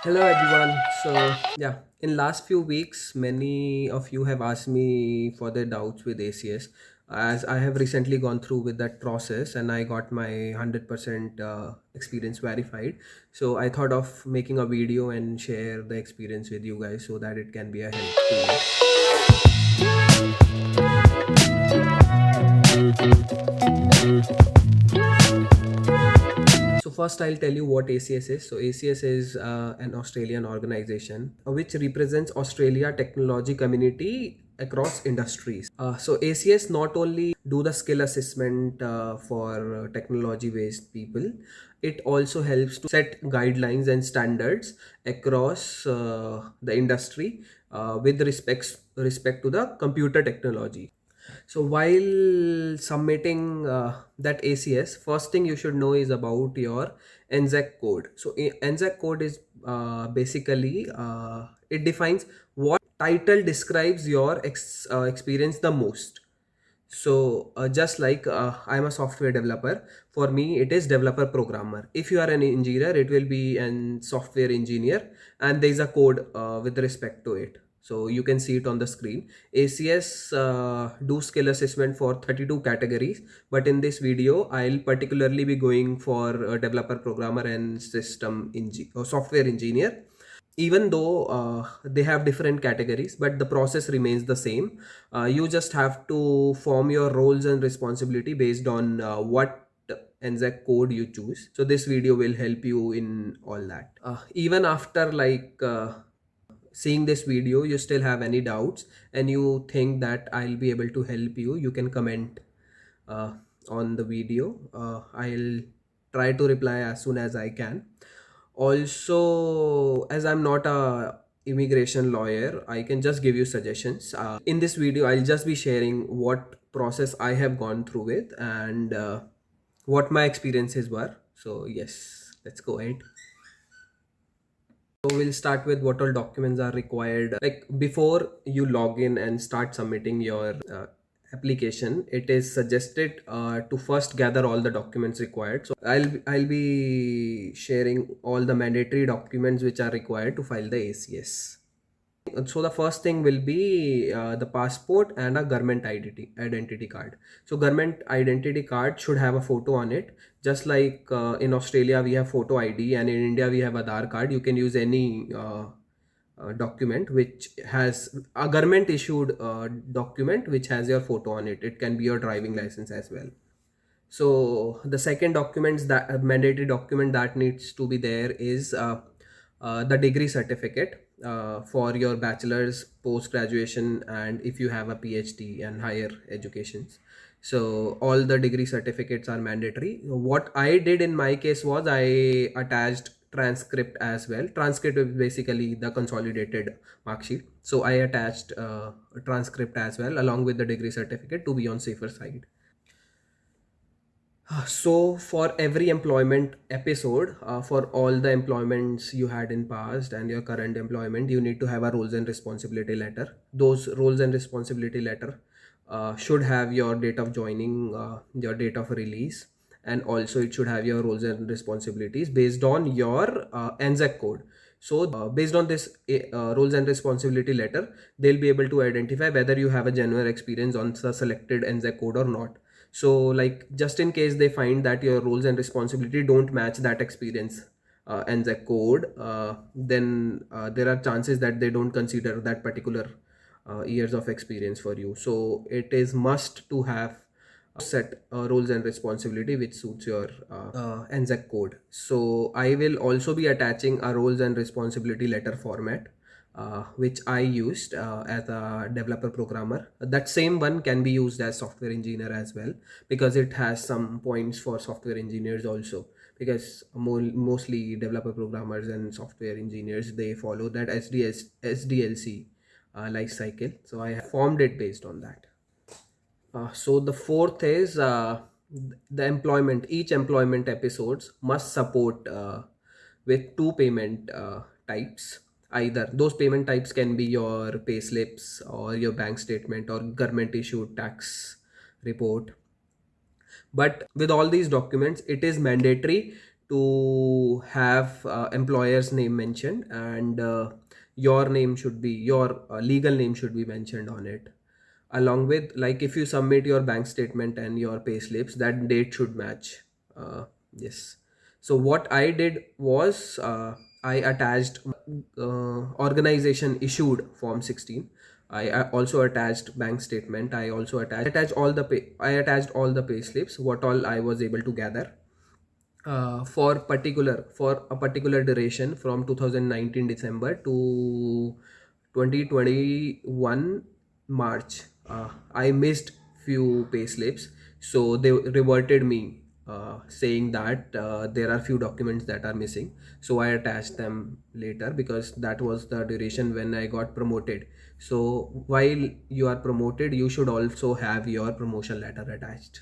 Hello everyone. In last few weeks, many of you have asked me for their doubts with ACS, as I have recently gone through with that process and I got my 100% experience verified. So I thought of making a video and share the experience with you guys so that it can be a help to you. So first I'll tell you what ACS is. So ACS is an Australian organization which represents Australia technology community across industries. So ACS not only do the skill assessment for technology based people, it also helps to set guidelines and standards across the industry with respect to the computer technology. So while submitting that ACS, first thing you should know is about your ANZSCO code. So ANZSCO code is basically it defines what title describes your experience the most. So just like I'm a software developer, for me it is developer programmer. If you are an engineer, it will be an software engineer, and there is a code with respect to it. So you can see it on the screen. ACS do skill assessment for 32 categories, but in this video I'll particularly be going for a developer programmer and software engineer. Even though they have different categories, but the process remains the same. You just have to form your roles and responsibility based on what NZAC code you choose. So this video will help you in all that. Even after seeing this video, you still have any doubts and you think that I'll be able to help you, you can comment uh, on the video. I'll try to reply as soon as I can. Also, as I'm not a immigration lawyer, I can just give you suggestions. In this video, I'll just be sharing what process I have gone through with and what my experiences were. So yes, let's go ahead. So we'll start with what all documents are required. Like before you log in and start submitting your application, it is suggested to first gather all the documents required. So I'll be sharing all the mandatory documents which are required to file the ACS. So the first thing will be the passport and a government identity card. So government identity card should have a photo on it, just like in Australia we have photo ID and in India we have Aadhaar card. You can use any document which has a government issued document which has your photo on it. It can be your driving license as well. So the second documents that mandatory document that needs to be there is the degree certificate for your bachelor's, post graduation, and if you have a PhD and higher educations. So all the degree certificates are mandatory. What I did in my case was I attached transcript as well. Transcript is basically the consolidated mark sheet. So I attached a transcript as well along with the degree certificate to be on safer side. So for every employment episode, for all the employments you had in past and your current employment, you need to have a roles and responsibility letter. Those roles and responsibility letter should have your date of joining, your date of release, and also it should have your roles and responsibilities based on your ANZAC code. So based on this roles and responsibility letter, they'll be able to identify whether you have a genuine experience on the selected ANZAC code or not. So like just in case they find that your roles and responsibility don't match that experience and the code, then there are chances that they don't consider that particular years of experience for you. So it is must to have set roles and responsibility which suits your ANZAC code. So I will also be attaching a roles and responsibility letter format which I used as a developer programmer. That same one can be used as software engineer as well, because it has some points for software engineers also, because mostly developer programmers and software engineers, they follow that SDLC life cycle. So I have formed it based on that. So the fourth is the employment. Each employment episodes must support with two payment types. Either those payment types can be your pay slips or your bank statement or government issued tax report. But with all these documents, it is mandatory to have employer's name mentioned, and your name should be, your legal name should be mentioned on it, along with, like, if you submit your bank statement and your pay slips, that date should match. Yes. So what I did was, I attached organization issued form 16. I also attached bank statement. I also attached all the pay slips, what all I was able to gather for a particular duration from 2019 December to 2021 March. I missed few pay slips, so they reverted me saying that there are few documents that are missing. So I attached them later because that was the duration when I got promoted. So while you are promoted, you should also have your promotion letter attached.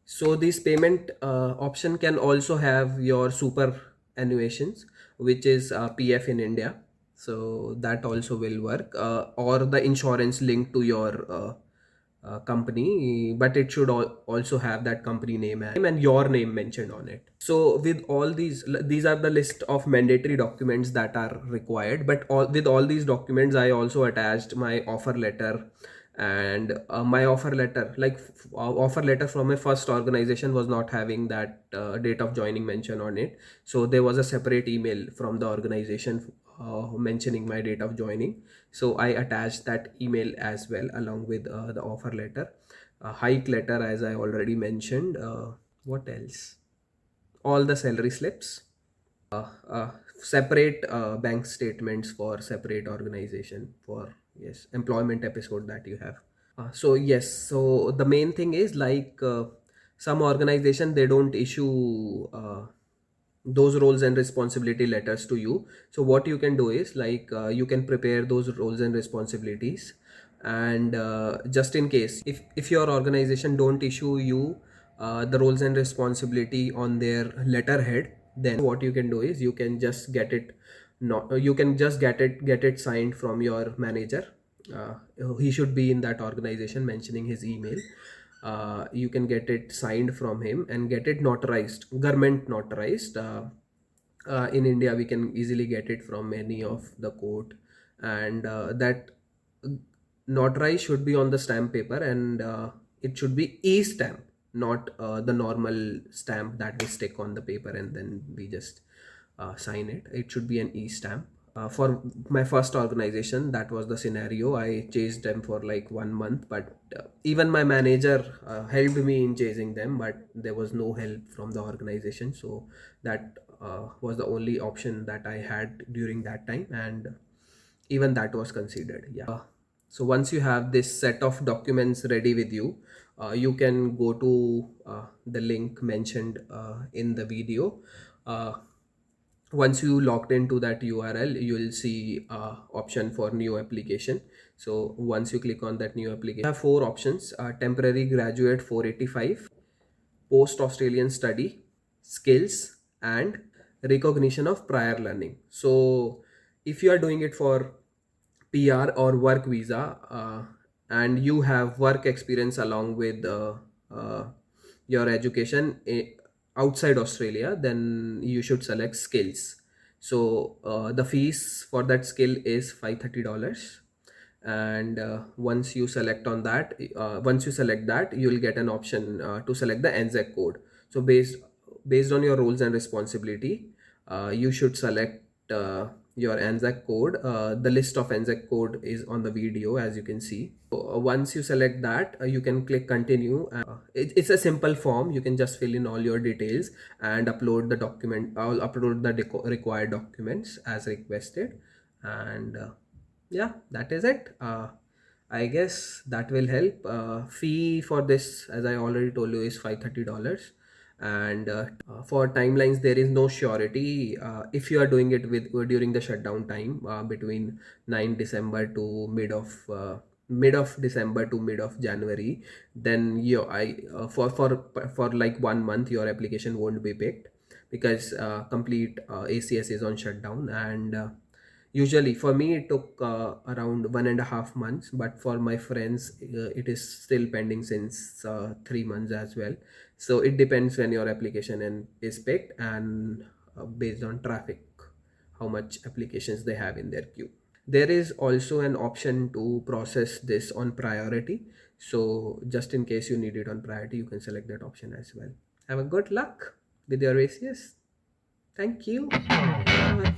So this payment option can also have your superannuations, which is PF in India. So that also will work, or the insurance linked to your company, but it should also have that company name and your name mentioned on it. So with all these are the list of mandatory documents that are required. But with all these documents, I also attached my offer letter, and my offer letter, like offer letter from my first organization was not having that date of joining mention on it. So there was a separate email from the organization mentioning my date of joining. So I attached that email as well, along with the offer letter, hike letter, as I already mentioned. What else? All the salary slips, uh, uh, separate bank statements for separate organization for, yes, employment episode that you have. So yes, so the main thing is, like, some organization, they don't issue those roles and responsibility letters to you. So what you can do is, like, you can prepare those roles and responsibilities, and just in case, if your organization don't issue you the roles and responsibility on their letterhead, then what you can do is, you can just get it, not you can just get it signed from your manager. uh, he should be in that organization mentioning his email. You can get it signed from him and get it notarized, government notarized. In India, we can easily get it from any of the court, and that notarized should be on the stamp paper, and it should be e-stamp, not the normal stamp that we stick on the paper and then we just sign it. It should be an e-stamp. For my first organization, that was the scenario. I chased them for like 1 month, but even my manager helped me in chasing them, but there was no help from the organization. So that was the only option that I had during that time, and even that was considered. Yeah. So once you have this set of documents ready with you, you can go to the link mentioned in the video. uh, Once you logged into that URL, you will see option for new application. So once you click on that new application, you have four options: temporary graduate 485, post Australian study, skills, and recognition of prior learning. So if you are doing it for PR or work visa, and you have work experience along with uh, your education outside Australia, then you should select skills. So the fees for that skill is $530, and once you select that, you will get an option to select the NZEC code. So based on your roles and responsibility, you should select your NZEC code. The list of NZEC code is on the video, as you can see. So, once you select that, you can click continue. It's a simple form. You can just fill in all your details and upload the document. I'll upload the required documents as requested, and yeah, that is it. I guess that will help. Fee for this, as I already told you, is $530, and for timelines, there is no surety. If you are doing it with during the shutdown time, between 9 December to mid of December to mid of January, then for like 1 month, your application won't be picked, because complete ACS is on shutdown, and Usually for me it took around 1.5 months, but for my friends it is still pending since 3 months as well. So it depends when your application is picked, and based on traffic, how much applications they have in their queue. There is also an option to process this on priority. So just in case you need it on priority, you can select that option as well. Have a good luck with your ACS. Thank you. Bye.